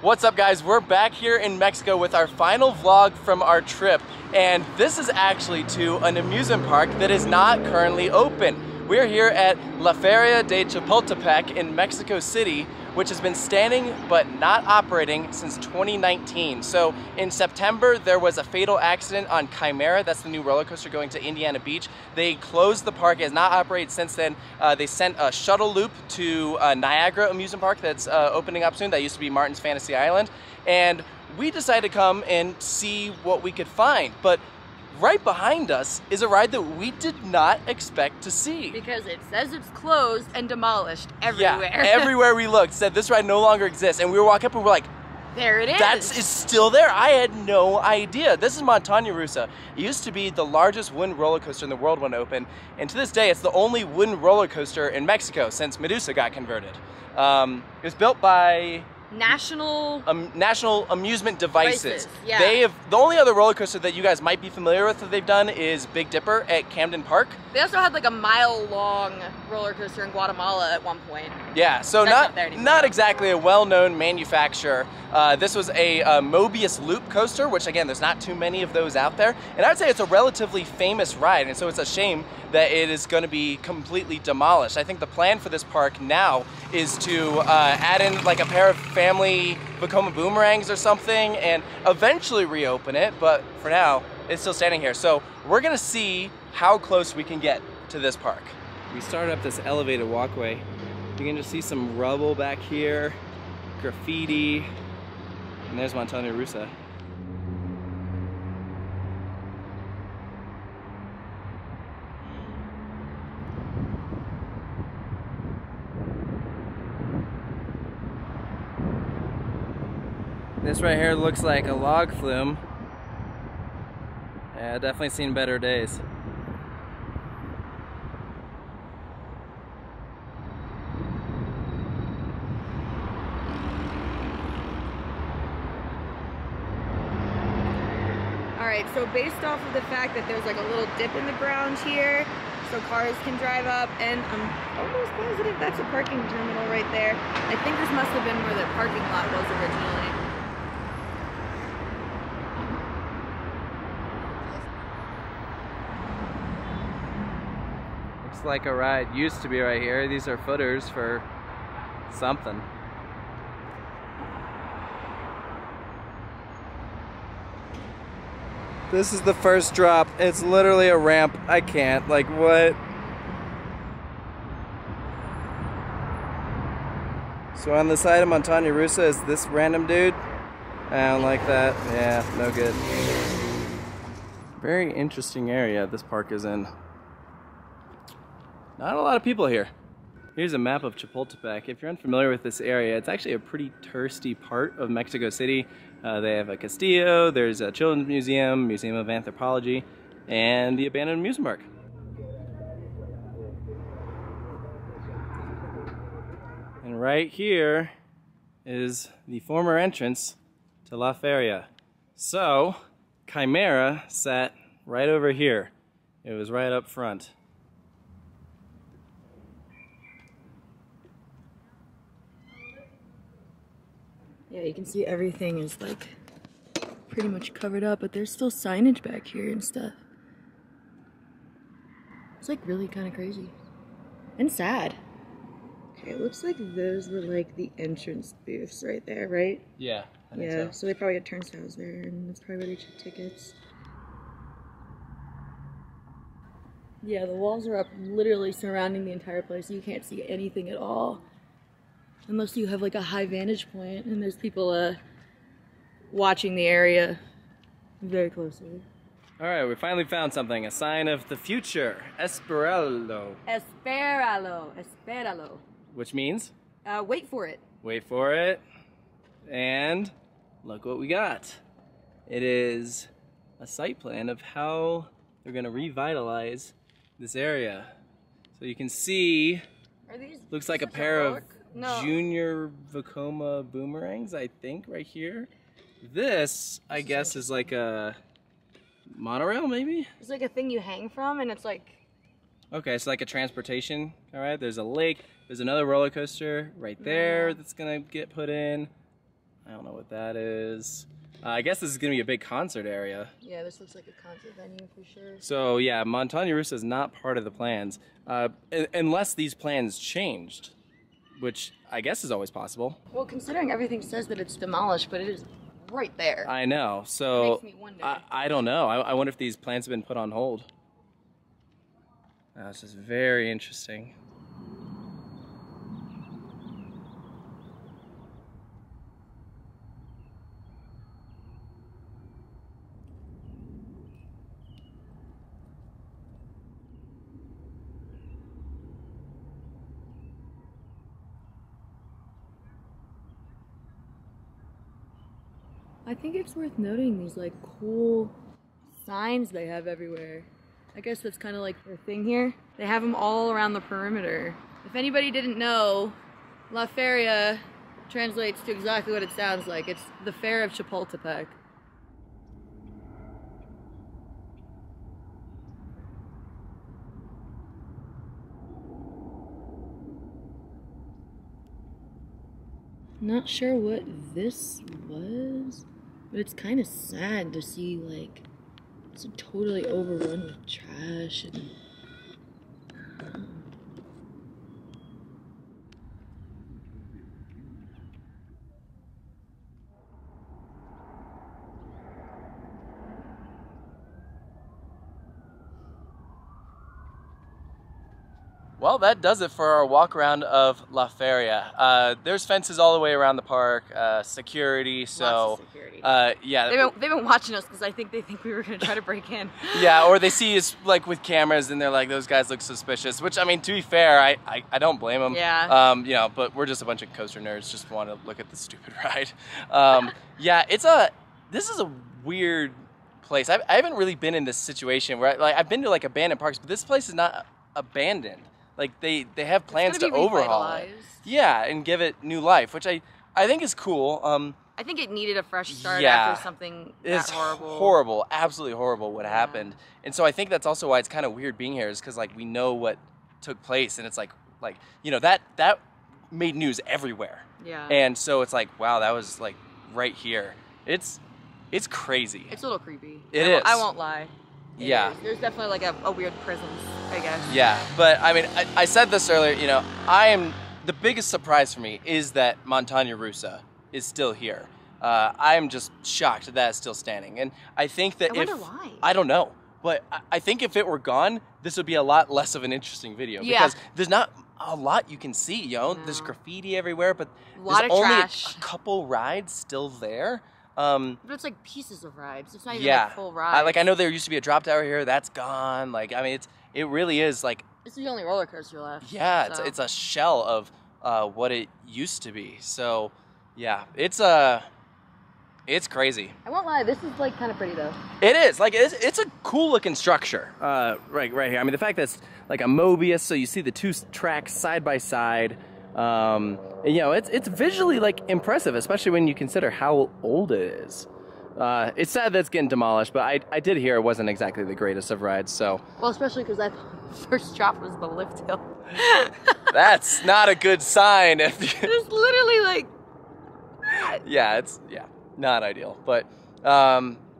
What's up, guys? We're back here in Mexico with our final vlog from our trip, and this is actually to an amusement park that is not currently open. We're here at La Feria de Chapultapec in Mexico City, which has been standing but not operating since 2019. So in September, there was a fatal accident on Quimera. That's the new roller coaster going to Indiana Beach. They closed the park. It has not operated since then. They sent a shuttle loop to Niagara Amusement Park that's opening up soon. That used to be Martin's Fantasy Island. And we decided to come and see what we could find. But right behind us is a ride that we did not expect to see. Because it says it's closed and demolished everywhere. Yeah, everywhere we looked said this ride no longer exists. And we were walking up and we're like, there it is. It's still there. I had no idea. This is Montaña Rusa. It used to be the largest wooden roller coaster in the world when open. And to this day, it's the only wooden roller coaster in Mexico since Medusa got converted. It was built by National Amusement Devices. Yeah. They have, the only other roller coaster that you guys might be familiar with that they've done is Big Dipper at Camden Park. They also had like a mile-long roller coaster in Guatemala at one point. Yeah, so not exactly a well-known manufacturer. This was a Mobius loop coaster, which again, there's not too many of those out there. And I would say it's a relatively famous ride, and so it's a shame that it is going to be completely demolished. I think the plan for this park now is to add in like a pair of family Vekoma boomerangs or something and eventually reopen it, but for now, it's still standing here. So we're gonna see how close we can get to this park. We started up this elevated walkway. You can just see some rubble back here, graffiti, and there's Montaña Rusa. This right here looks like a log flume. Yeah, definitely seen better days. Alright, so based off of the fact that there's like a little dip in the ground here, so cars can drive up, and I'm almost positive that's a parking terminal right there. I think this must have been where the parking lot was originally. Looks like a ride used to be right here. These are footers for something. This is the first drop. It's literally a ramp. I can't. Like, what? So on the side of Montaña Rusa is this random dude. I don't like that. Yeah, no good. Very interesting area this park is in. Not a lot of people here. Here's a map of Chapultepec. If you're unfamiliar with this area, it's actually a pretty touristy part of Mexico City. They have a castillo, there's a children's museum, museum of anthropology, and the abandoned amusement park. And right here is the former entrance to La Feria. So, Quimera sat right over here. It was right up front. Yeah, you can see everything is like pretty much covered up, but there's still signage back here and stuff. It's like really kind of crazy and sad. Okay, it looks like those were like the entrance booths right there, right? Yeah, I think yeah. So they probably had turnstiles there, and that's probably where they took tickets. Yeah, the walls are up literally surrounding the entire place. You can't see anything at all. Unless you have like a high vantage point and there's people watching the area very closely. All right, we finally found something, a sign of the future, Esperalo. Espéralo, espéralo. Which means? Wait for it. Wait for it. And look what we got. It is a site plan of how they're gonna revitalize this area. So you can see, looks like a pair of junior Vekoma boomerangs, I think, right here. This, I guess, is like a monorail, maybe? It's like a thing you hang from, and it's like... Okay, it's like a transportation, all right? There's a lake, there's another roller coaster right there that's gonna get put in. I don't know what that is. I guess this is gonna be a big concert area. Yeah, this looks like a concert venue for sure. So yeah, Montaña Rusa is not part of the plans, unless these plans changed, which I guess is always possible. Well, considering everything says that it's demolished, but it is right there. I know, so It makes me wonder. I don't know. I wonder if these plans have been put on hold. This is very interesting. I think it's worth noting these like cool signs they have everywhere. I guess that's kind of like their thing here. They have them all around the perimeter. If anybody didn't know, La Feria translates to exactly what it sounds like. It's the Fair of Chapultapec. Not sure what this was, but it's kind of sad to see like it's totally overrun with trash and Well, that does it for our walk around of La Feria. There's fences all the way around the park, security, so... Lots of security. Yeah. They've been watching us because I think they think we were going to try to break in. Yeah, or they see us like with cameras and they're like, those guys look suspicious, which, I mean, to be fair, I don't blame them. Yeah. You know, but we're just a bunch of coaster nerds, just want to look at the stupid ride. Yeah, this is a weird place. I haven't really been in this situation where, like, I've been to, like, abandoned parks, but this place is not abandoned. Like, they have plans to overhaul it. Yeah, and give it new life, which I think is cool. I think it needed a fresh start yeah, after something that horrible. It's horrible, absolutely horrible what happened. And so I think that's also why it's kind of weird being here, is because, like, we know what took place, and it's like you know, that made news everywhere. Yeah. And so it's like, wow, that was, like, right here. It's crazy. It's a little creepy. It is. I won't lie. Yeah. There's definitely like a weird presence, I guess. Yeah, but I mean, I said this earlier, you know, the biggest surprise for me is that Montaña Rusa is still here. I am just shocked that it's still standing. And I think that I wonder why. I don't know, but I think if it were gone, this would be a lot less of an interesting video. Yeah. Because there's not a lot you can see, you know? No. There's graffiti everywhere, but there's only a couple rides still there. But it's like pieces of rides. It's not even like full rides. I know there used to be a drop tower here. That's gone. Like, I mean, it really is like... It's the only roller coaster left. Yeah, so. It's a shell of what it used to be. So, yeah, it's crazy. I won't lie, this is like kind of pretty though. It is. Like, it's a cool looking structure right here. I mean, the fact that it's like a mobius, so you see the two tracks side by side. And, you know, it's visually, like, impressive, especially when you consider how old it is. It's sad that it's getting demolished, but I did hear it wasn't exactly the greatest of rides, so... Well, especially because I thought the first drop was the lift hill. That's not a good sign. If It's literally, like... Yeah, not ideal. But,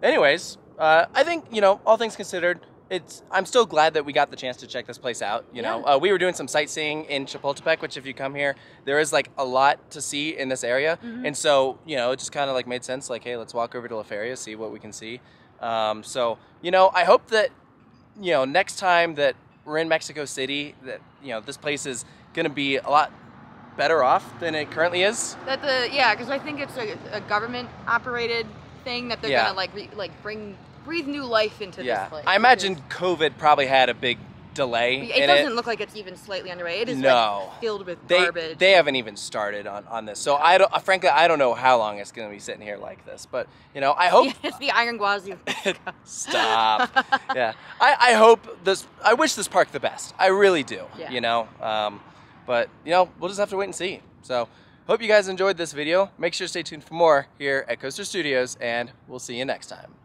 anyways, I think, you know, all things considered... I'm still glad that we got the chance to check this place out. You know, we were doing some sightseeing in Chapultapec, which if you come here, there is like a lot to see in this area. Mm-hmm. And so, you know, it just kind of like made sense. Like, hey, let's walk over to La Feria, see what we can see. So, you know, I hope that, you know, next time that we're in Mexico City, that, you know, this place is going to be a lot better off than it currently is. Because I think it's a government operated thing that they're going to breathe new life into this place. I imagine COVID probably had a big delay. It doesn't look like it's even slightly underway. It is like filled with garbage. They haven't even started on this. So frankly, I don't know how long it's going to be sitting here like this. But, you know, I hope... It's the Iron Gwazi. Stop. Yeah. I hope I wish this park the best. I really do. Yeah. You know? But, you know, we'll just have to wait and see. So, hope you guys enjoyed this video. Make sure to stay tuned for more here at Coaster Studios, and we'll see you next time.